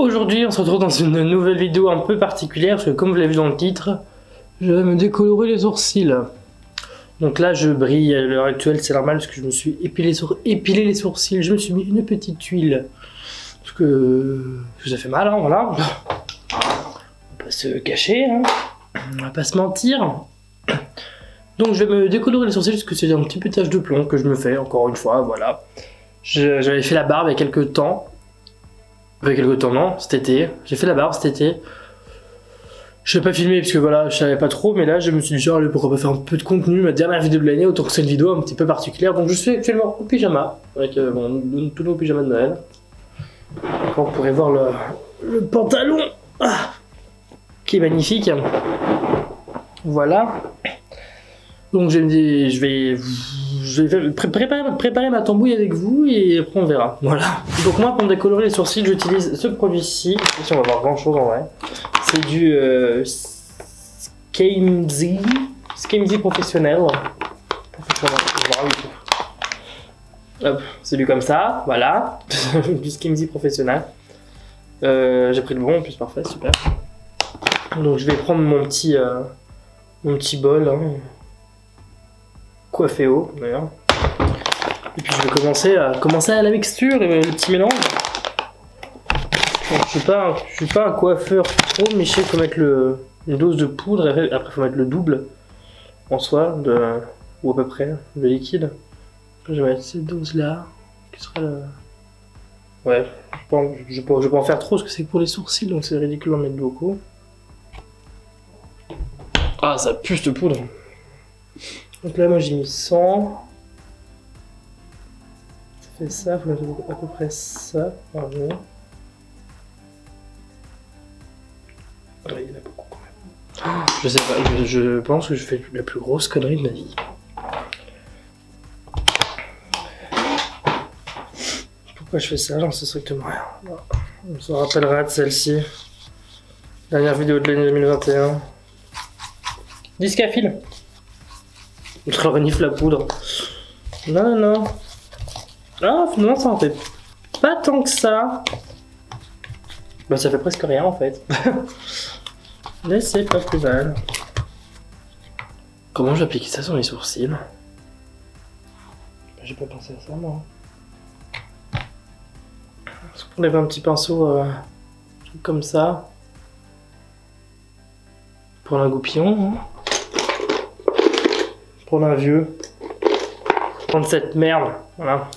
Aujourd'hui, on se retrouve dans une nouvelle vidéo un peu particulière parce que comme vous l'avez vu dans le titre, je vais me décolorer les sourcils. Donc là, je brille à l'heure actuelle, c'est normal parce que je me suis épilé les sourcils. Je me suis mis une petite tuile parce que ça fait mal, hein, voilà. On va pas se cacher, hein. On va pas se mentir. Donc je vais me décolorer les sourcils parce que c'est un petit peu tache de plomb que je me fais encore une fois, voilà. J'avais fait la barbe il y a quelques temps. Non, cet été. J'ai fait la barbe cet été. Je n'ai pas filmé parce que voilà, je savais pas trop, mais là je me suis dit genre allez, pourquoi pas faire un peu de contenu, ma dernière vidéo de l'année, autant que c'est une vidéo un petit peu particulière. Donc je suis actuellement en pyjama, avec mon tout nouveau pyjama de Noël. Donc, on pourrait voir le pantalon qui est magnifique. Voilà. Donc je vais préparer ma tambouille avec vous et après on verra. Voilà. Donc moi pour me décolorer les sourcils j'utilise ce produit-ci. Si on va voir grand chose en vrai. C'est du Skimzy professionnel. Hop, c'est du comme ça, voilà. Du Skimzy professionnel. J'ai pris le bon en plus, parfait, super. Donc je vais prendre mon petit bol. Hein. Coiffé haut d'ailleurs. Et puis je vais commencer à la mixture et le petit mélange. Donc, je suis pas un coiffeur trop, mais je sais qu'il faut mettre une dose de poudre et après il faut mettre le double en soi ou à peu près de liquide. Je vais mettre cette dose là qui sera le... Ouais, je peux pas en faire trop parce que c'est pour les sourcils donc c'est ridicule d'en mettre beaucoup. Ah ça pue cette poudre. Donc là moi j'ai mis 100. Ça fait ça, faut mettre à peu près ça. Pardon. Ouais, il y en a beaucoup quand même. Je sais pas, je pense que je fais la plus grosse connerie de ma vie. Pourquoi je fais ça? J'en sais strictement rien. On se rappellera de celle-ci. Dernière vidéo de l'année 2021. Disque à fil. Je renifle la poudre. Non. Ah, finalement, ça en fait pas tant que ça. Bah, ça fait presque rien en fait. Mais c'est pas plus mal. Comment j'applique ça sur les sourcils? J'ai pas pensé à ça, moi. Est-ce qu'on lève un petit pinceau comme ça? Pour un goupillon, hein. Prendre un vieux. Prendre cette merde, voilà.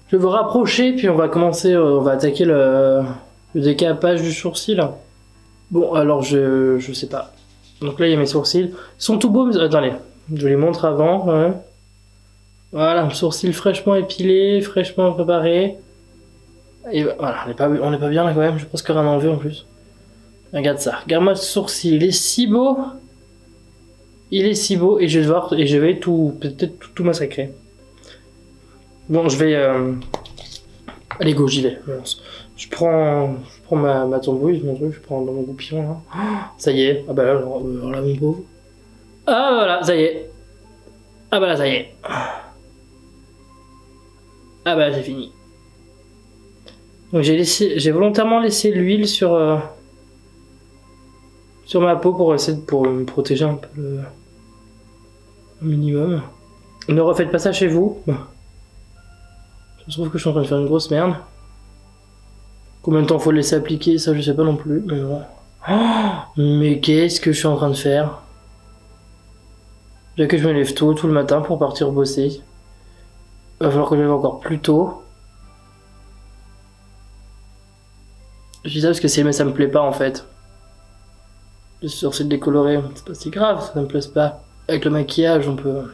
Je vais vous rapprocher, puis on va commencer, on va attaquer le décapage du sourcil. Bon, alors je sais pas. Donc là, il y a mes sourcils. Ils sont tout beaux, mais attendez, je vous les montre avant. Ouais. Voilà, sourcils fraîchement épilés, fraîchement préparés. Et voilà, on est pas bien là quand même, je pense qu'il y aura un enlevé en plus. Regarde ça, regarde-moi ce sourcil, il est si beau. Il est si beau et je vais peut-être tout massacrer. Bon, je vais... Allez, go, j'y vais. Je prends ma tambouille, mon truc, je prends dans mon goupillon là. Ça y est. Ah bah là, alors là, mon pauvre. Ah voilà, ça y est. Ah bah là, ça y est. Ah bah j'ai fini. Donc j'ai volontairement laissé l'huile sur ma peau pour essayer pour me protéger un peu au minimum. Ne refaites pas ça chez vous. Je trouve que je suis en train de faire une grosse merde. Combien de temps faut le laisser appliquer, ça je sais pas non plus. Mais bon. Oh, mais qu'est-ce que je suis en train de faire? Déjà que je me lève tôt tout le matin pour partir bosser. Il va falloir que je me lève encore plus tôt. Je dis ça parce que ça me plaît pas en fait. Le sourcil décoloré, c'est pas si grave, ça me plaise pas. Avec le maquillage, on peut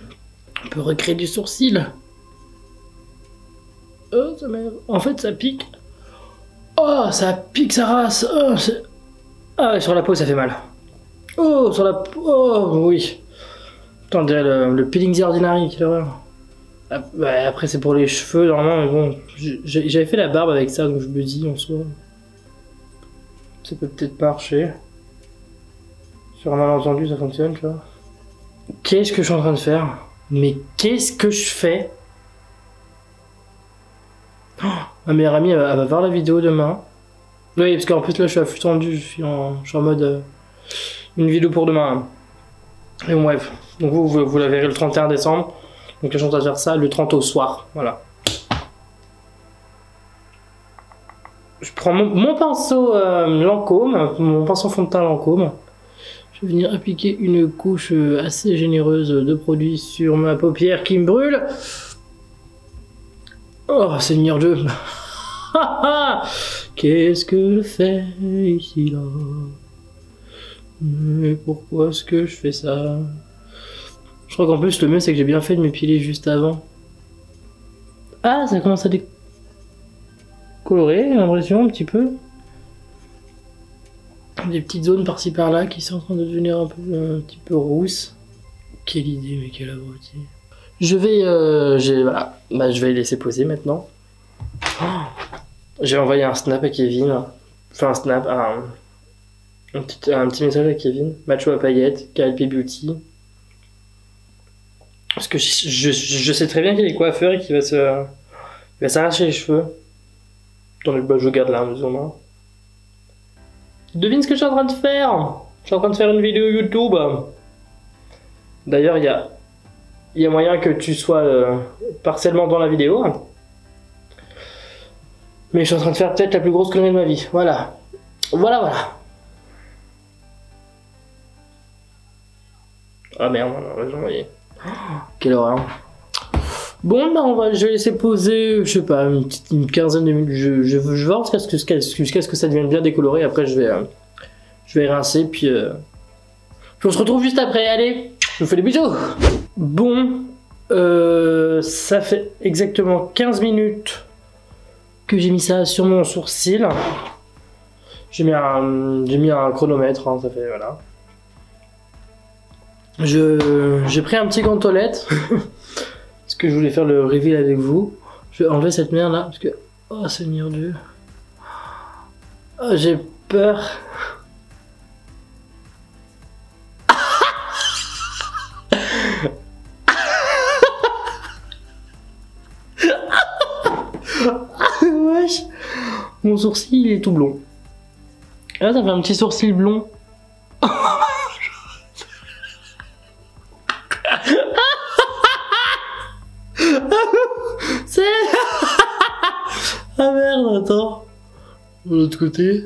recréer du sourcil. Oh, ça m'énerve. En fait, ça pique. Oh, ça pique sa race. Oh, ah ouais, sur la peau, ça fait mal. Oh, sur la peau. Oh, oui. Putain, on dirait le peeling ordinary, quelle horreur. Ah, ouais, après, c'est pour les cheveux, normalement, mais bon. J'avais fait la barbe avec ça, donc je me dis, en soi. Ça peut peut-être pas marcher. Sur un malentendu, ça fonctionne, tu vois. Qu'est-ce que je suis en train de faire? Mais qu'est-ce que je fais? Oh, ma meilleure amie, elle va voir la vidéo demain. Oui, parce qu'en plus là je suis à flux tendu, je suis en mode une vidéo pour demain. Et bon, bref, donc vous la verrez le 31 décembre. Donc la chance à faire ça le 30 au soir, voilà. Je prends mon pinceau Lancôme, mon pinceau fond de teint Lancôme. Je vais venir appliquer une couche assez généreuse de produit sur ma paupière qui me brûle. Oh Seigneur Dieu. Qu'est-ce que je fais ici là? Mais pourquoi est-ce que je fais ça? Je crois qu'en plus le mieux c'est que j'ai bien fait de m'épiler juste avant. Ah, ça commence à décolorer, j'ai l'impression un petit peu. Des petites zones par-ci par-là qui sont en train de devenir un petit peu rousses. Quelle idée, mais quelle abruti. Je vais voilà. Bah, je vais laisser poser maintenant. Oh, j'ai envoyé un snap à Kevin. Enfin un petit message à Kevin. Macho à paillettes, KLP Beauty. Parce que je sais très bien qu'il est coiffeur et qu'il va s'arracher les cheveux. Attendez, bah, je garde là, mesure. Devine ce que je suis en train de faire. Je suis en train de faire une vidéo YouTube. D'ailleurs, il y a moyen que tu sois partiellement dans la vidéo. Mais je suis en train de faire peut-être la plus grosse connerie de ma vie. Voilà. Voilà. Ah merde, j'ai envoyé. Quelle horreur. Bon, bah je vais laisser poser, je sais pas, une quinzaine de minutes. Je vais voir jusqu'à ce que ça devienne bien décoloré. Après, je vais rincer, puis on se retrouve juste après. Allez, je vous fais des bisous. Bon, ça fait exactement 15 minutes que j'ai mis ça sur mon sourcil. J'ai mis un chronomètre, hein, ça fait, voilà. J'ai pris un petit gant de toilette. Parce que je voulais faire le reveal avec vous. Je vais enlever cette merde là. Parce que... Oh Seigneur Dieu. Oh, j'ai peur. Wesh. Mon sourcil il est tout blond. Et là ça fait un petit sourcil blond. C'est... Ah merde, attends. De l'autre côté.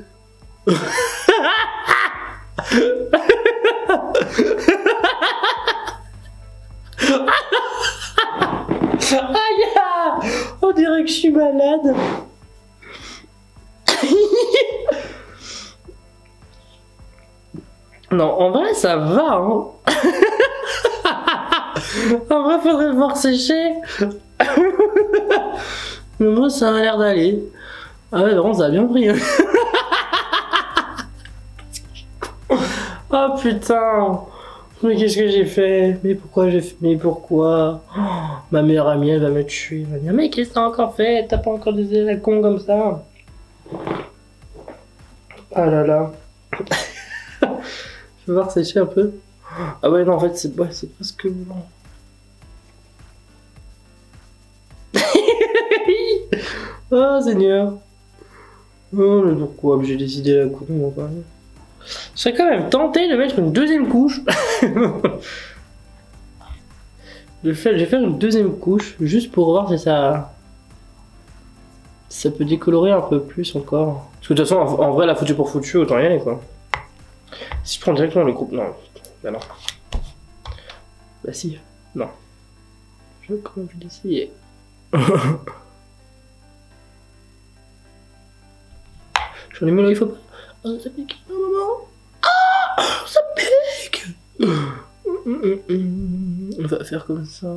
Aïe! On dirait que je suis malade. Non, en vrai ça va, hein. En vrai faudrait le voir sécher. Mais moi ça a l'air d'aller. Ah ouais, vraiment ça a bien pris. Oh putain. Mais qu'est-ce que j'ai fait? Mais pourquoi j'ai fait? Mais pourquoi? Oh, ma meilleure amie elle va me tuer. Elle va dire mais qu'est-ce que t'as encore fait? T'as pas encore des ailes con comme ça? Ah là là. Je vais voir sécher un peu. Ah ouais non en fait c'est presque blanc. Oh Seigneur. Oh mais pourquoi j'ai décidé la coupe? Je serais quand même tenté de mettre une deuxième couche. Je vais faire une deuxième couche juste pour voir si ça peut décolorer un peu plus encore. Parce que de toute façon en vrai la foutu pour foutu autant y aller quoi. Si je prends directement le groupe, non. Bah non. Bah si. Non. Je vais essayer. J'en ai mis là, il faut pas. Oh, ça pique. Oh, maman. Ah, ça pique. On va faire comme ça.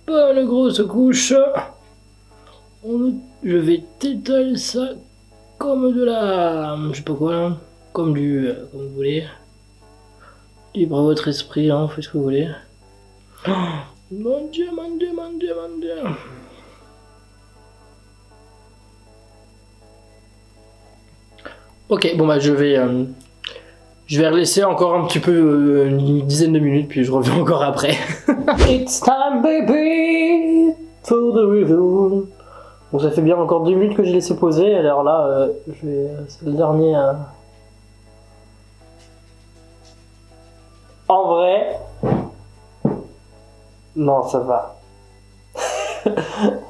Bonne grosse couche. Je vais t'étaler ça comme de la... Je sais pas quoi là. Comme du... comme vous voulez. Libre à votre esprit, hein, faites ce que vous voulez. Oh, mon Dieu, mon Dieu, mon Dieu, mon Dieu. Ok, bon bah je vais laisser encore un petit peu, une dizaine de minutes, puis je reviens encore après. It's time baby for the reveal. Donc ça fait bien encore 2 minutes que j'ai laissé poser, alors là, c'est le dernier... En vrai... Non, ça va.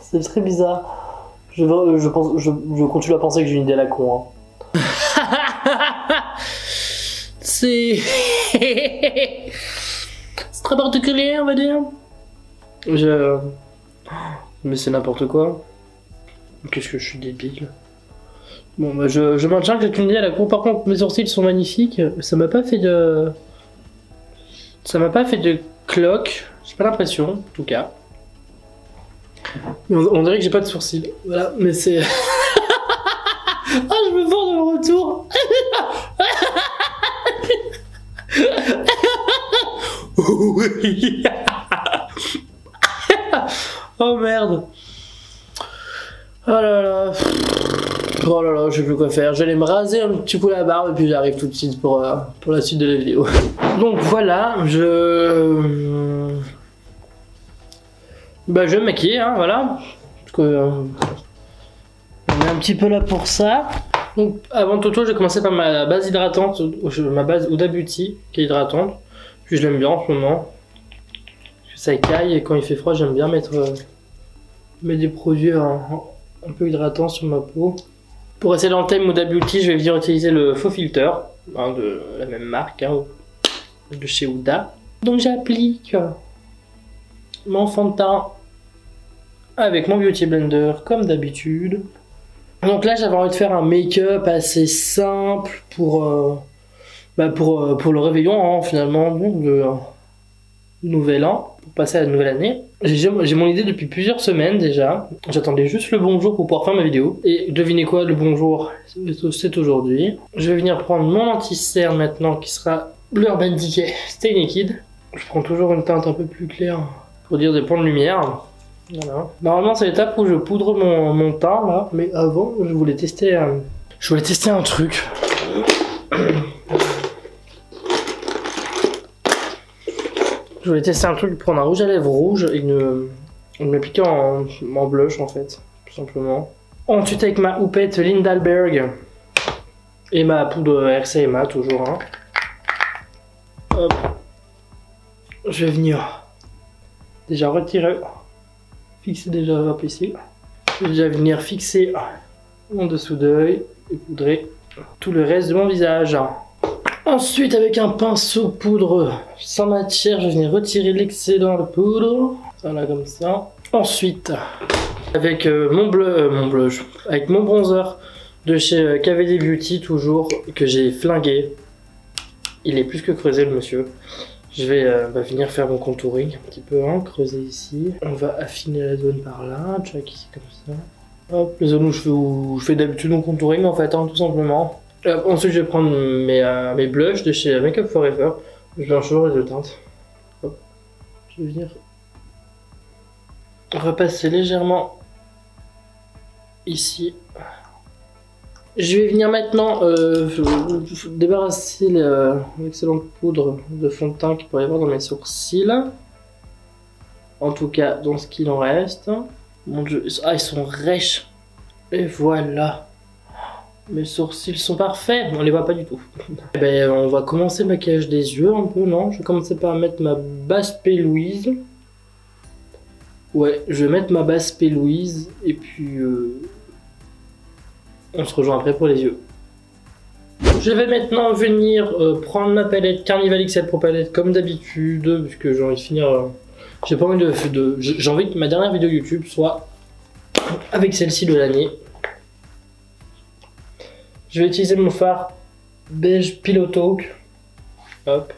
C'est très bizarre. Je continue à penser que j'ai une idée à la con. Hein. C'est très particulier, on va dire. Mais c'est n'importe quoi. Qu'est-ce que je suis débile. Bon, bah je maintiens que j'ai une idée à la con. Par contre, mes sourcils sont magnifiques. Ça m'a pas fait de cloque. J'ai pas l'impression, en tout cas. Mais on dirait que j'ai pas de sourcils. Voilà, mais c'est... Ah, je me vends dans le retour. Oui. Oh merde. Oh là là. Oh là là, je sais plus quoi faire. J'allais me raser un petit coup la barbe et puis j'arrive tout de suite pour la suite de la vidéo. Donc voilà, je vais me maquiller, hein, voilà. Parce que on est un petit peu là pour ça. Donc avant tout, je vais commencer par ma base hydratante, ma base Huda Beauty qui est hydratante. Puis je l'aime bien en ce moment. Ça écaille et quand il fait froid, j'aime bien mettre des produits un peu hydratants sur ma peau. Pour rester dans le thème Huda Beauty, je vais venir utiliser le faux filter, hein, de la même marque, hein, de chez Huda. Donc j'applique mon fond de teint avec mon Beauty Blender comme d'habitude. Donc là j'avais envie de faire un make-up assez simple pour le réveillon, hein, finalement, de nouvel an, pour passer à la nouvelle année. J'ai mon idée depuis plusieurs semaines déjà. J'attendais juste le bon jour pour pouvoir faire ma vidéo. Et devinez quoi, le bon jour, c'est aujourd'hui. Je vais venir prendre mon anti-cerne maintenant qui sera l'Urban Decay Stay Naked. Je prends toujours une teinte un peu plus claire pour dire des points de lumière. Voilà. Normalement c'est l'étape où je poudre mon teint là, mais avant je voulais tester un truc. Je voulais tester un truc, prendre un rouge à lèvres rouge et me l'appliquer en blush en fait, tout simplement. Ensuite avec ma houppette Lindalberg et ma poudre RCMA toujours. Hein. Hop. Je vais venir déjà retirer, fixer déjà hop ici. Je vais déjà venir fixer mon dessous d'œil et poudrer tout le reste de mon visage. Ensuite, avec un pinceau poudre sans matière, je vais venir retirer l'excédent de poudre. Voilà, comme ça. Ensuite, avec mon blush, avec mon bronzer de chez KVD Beauty, toujours, que j'ai flingué. Il est plus que creusé, le monsieur. Je vais venir faire mon contouring un petit peu, hein, creuser ici. On va affiner la zone par là, check ici comme ça. Hop, les zones où je fais d'habitude mon contouring, en fait, hein, tout simplement. Ensuite, je vais prendre mes blushs de chez Make Up For Ever. Je blanchis et je teinte. Hop. Je vais venir repasser légèrement ici. Je vais venir maintenant débarrasser l'excellente poudre de fond de teint qu'il pourrait y avoir dans mes sourcils. En tout cas, dans ce qu'il en reste. Mon Dieu, ils sont rêches. Et voilà. Mes sourcils sont parfaits, on les voit pas du tout. Eh ben, on va commencer le maquillage des yeux un peu, non? Je vais commencer par mettre ma base P. Louise. Ouais, je vais mettre ma base P. Louise et puis on se rejoint après pour les yeux. Je vais maintenant venir prendre ma palette Carnival XL Pro Palette comme d'habitude, puisque j'ai envie de finir. J'ai pas envie j'ai envie que ma dernière vidéo YouTube soit avec celle-ci de l'année. Je vais utiliser mon fard beige Pillow Talk, hop,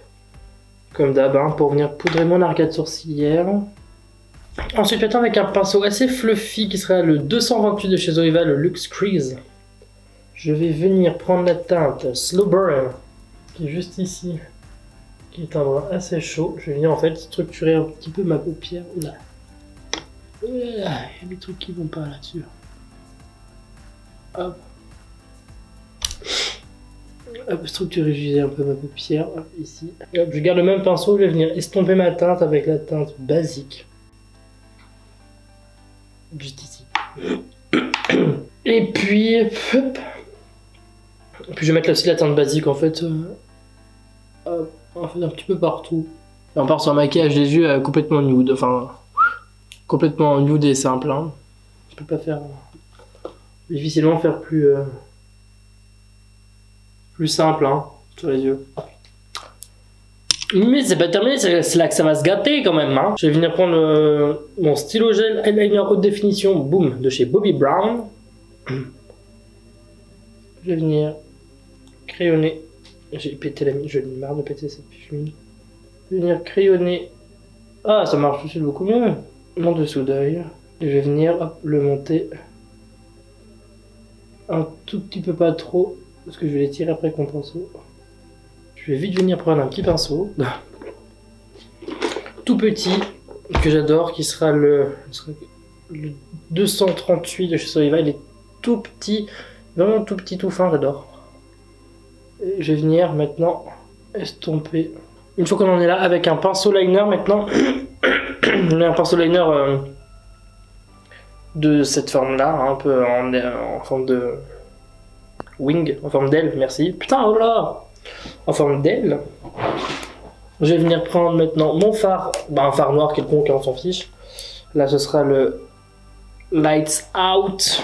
comme d'hab, hein, pour venir poudrer mon arcade sourcilière. Ensuite, maintenant avec un pinceau assez fluffy qui sera le 228 de chez Zoeva, le Luxe Crease. Je vais venir prendre la teinte Slow Burn, qui est juste ici, qui est un brun assez chaud. Je vais venir en fait structurer un petit peu ma paupière. Oula. Oula, il y a des trucs qui vont pas là-dessus. Hop. Hop, structurer un peu ma paupière, hop, ici. Et hop, je garde le même pinceau, je vais venir estomper ma teinte avec la teinte basique. Juste ici. Et puis, hop. Et puis je vais mettre aussi la teinte basique en fait un petit peu partout. Et on part sur un maquillage des yeux complètement nude, enfin complètement nude et simple. Hein. Je peux pas faire difficilement faire plus simple hein, sur les yeux. Mais c'est pas terminé, c'est là que ça va se gâter quand même. Hein. Je vais venir prendre mon stylo gel eyeliner haute définition, boom, de chez Bobbi Brown. Je vais venir crayonner. J'ai pété la mine, je ai marre de péter cette mine. Je vais venir crayonner. Ah, ça marche tout de suite beaucoup mieux. Mon dessous d'œil. Et je vais venir hop, le monter un tout petit peu, pas trop, parce que je vais les tirer après avec mon pinceau. Je vais vite venir prendre un petit pinceau, tout petit, que j'adore, qui sera le 238 de chez Soliva. Il est tout petit, vraiment tout petit, tout fin, j'adore. Et je vais venir maintenant estomper. Une fois qu'on en est là, avec un pinceau liner maintenant, un pinceau liner de cette forme-là, un peu en forme de wing, en forme d'aile, merci. Putain, oh là! En forme d'aile. Je vais venir prendre maintenant mon fard, un fard noir quelconque, on s'en fiche. Là, ce sera le Lights Out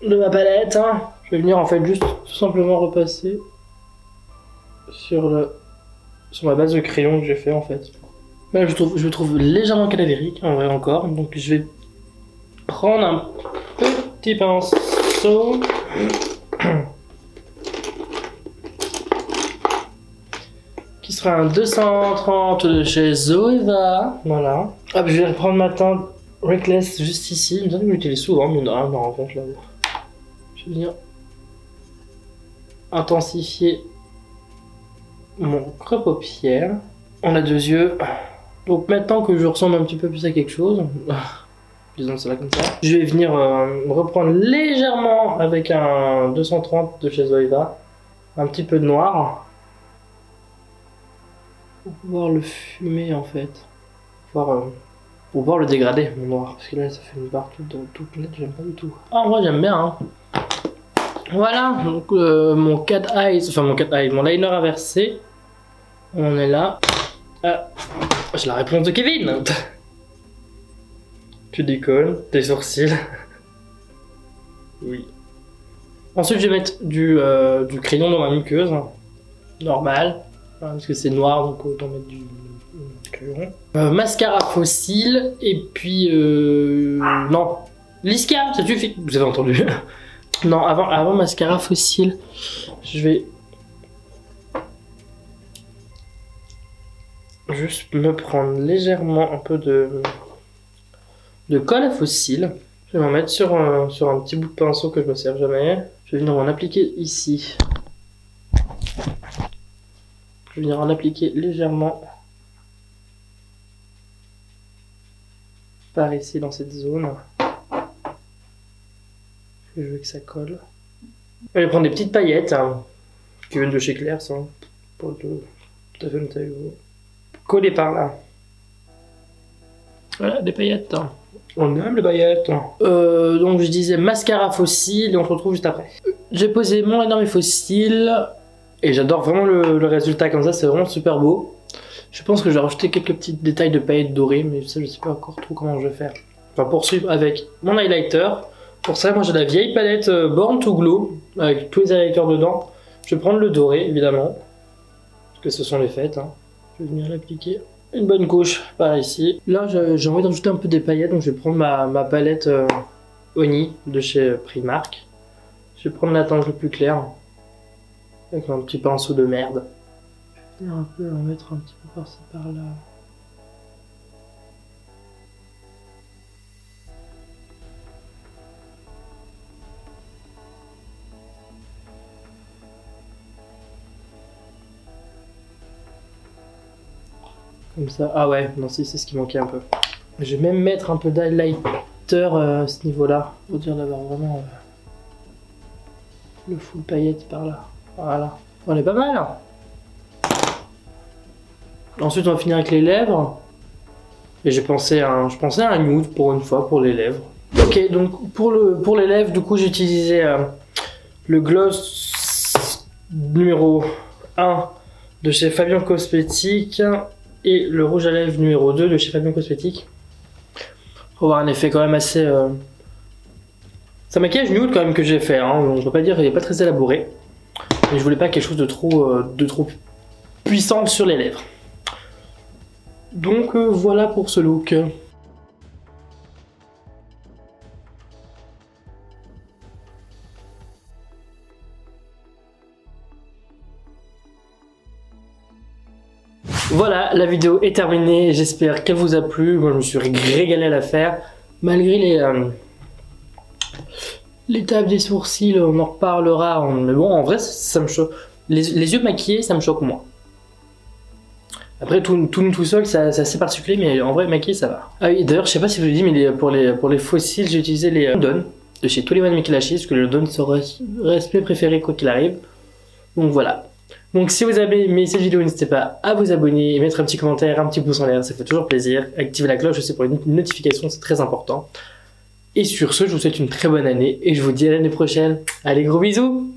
de ma palette. Hein. Je vais venir en fait juste tout simplement repasser sur ma base de crayon que j'ai fait en fait. Là, je le trouve légèrement cadavérique en vrai encore, donc je vais prendre un petit pinceau. Qui sera un 230 de chez Zoeva. Voilà. Hop, je vais reprendre ma teinte Reckless juste ici. Il me semble que j'utilise souvent, mais non, en fait là. Je vais venir intensifier mon creux paupière. On a deux yeux. Donc maintenant que je ressemble un petit peu plus à quelque chose, disons cela comme ça, je vais venir reprendre légèrement avec un 230 de chez Zoeva. Un petit peu de noir. Pour pouvoir le fumer en fait, pour pouvoir le dégrader mon noir, parce que là ça fait une barre toute nette, j'aime pas du tout. Ah en vrai j'aime bien hein. Voilà, donc mon cat eyes, mon liner inversé, on est là. Ah, j'ai la réponse de Kevin. Tu déconnes, tes sourcils. Oui. Ensuite je vais mettre du crayon dans ma muqueuse, normal. Parce que c'est noir, donc autant mettre du crayon. Mascara fossile, et puis non. Lisca, ça suffit. Vous avez entendu. Non, avant mascara fossile, je vais juste me prendre légèrement un peu de colle à fossile. Je vais m'en mettre sur un petit bout de pinceau que je me sers jamais. Je vais venir en appliquer ici. Je vais venir en appliquer légèrement par ici dans cette zone. Je veux que ça colle. Je vais prendre des petites paillettes hein, qui viennent de chez Claire's, hein, pour être tout à fait honnête avec vous. Coller par là. Voilà, des paillettes. Hein. On aime les paillettes. Donc je disais mascara fossile et on se retrouve juste après. J'ai posé mon énorme fossile. Et j'adore vraiment le résultat comme ça, c'est vraiment super beau. Je pense que je vais rajouter quelques petits détails de paillettes dorées, mais ça je sais pas encore trop comment je vais faire. Enfin poursuivre avec mon highlighter. Pour ça moi j'ai la vieille palette Born to Glow, avec tous les highlighters dedans. Je vais prendre le doré évidemment, parce que ce sont les fêtes. Hein. Je vais venir l'appliquer une bonne couche par ici. Là j'ai envie de rajouter un peu des paillettes, donc je vais prendre ma palette Oni de chez Primark. Je vais prendre la teinte le plus claire. Avec un petit pinceau de merde. Je vais un peu en mettre un petit peu par-ci par-là. Comme ça. Ah ouais, non si c'est ce qui manquait un peu. Je vais même mettre un peu d'highlighter à ce niveau-là. Pour dire d'avoir vraiment le full paillette par là. Voilà, on est pas mal. Hein. Ensuite, on va finir avec les lèvres. Et je pensais à un nude pour une fois pour les lèvres. Ok, donc pour les lèvres, du coup j'ai utilisé le gloss numéro 1 de chez Fabien Cosmétique et le rouge à lèvres numéro 2 de chez Fabien Cosmétique. Pour avoir un effet quand même assez... C'est un maquillage nude quand même que j'ai fait, hein. On peut pas dire qu'il n'est pas très élaboré. Mais je voulais pas quelque chose de trop puissant sur les lèvres. Donc voilà pour ce look. Voilà, la vidéo est terminée, j'espère qu'elle vous a plu. Moi je me suis régalé à la faire. Malgré l'étape des sourcils, on en reparlera. Mais bon, en vrai, ça me choque. Les yeux maquillés, ça me choque moins. Après, tout seul, c'est assez particulier, mais en vrai, maquillé, ça va. Ah oui, d'ailleurs, je sais pas si je vous l'ai dit, mais pour les fossiles, j'ai utilisé les London de chez 21 Make Lashes, parce que le London sera respect préféré quoi qu'il arrive. Donc voilà. Donc si vous avez aimé cette vidéo, n'hésitez pas à vous abonner et mettre un petit commentaire, un petit pouce en l'air, ça fait toujours plaisir. Activez la cloche aussi pour une notification, c'est très important. Et sur ce, je vous souhaite une très bonne année et je vous dis à l'année prochaine. Allez, gros bisous!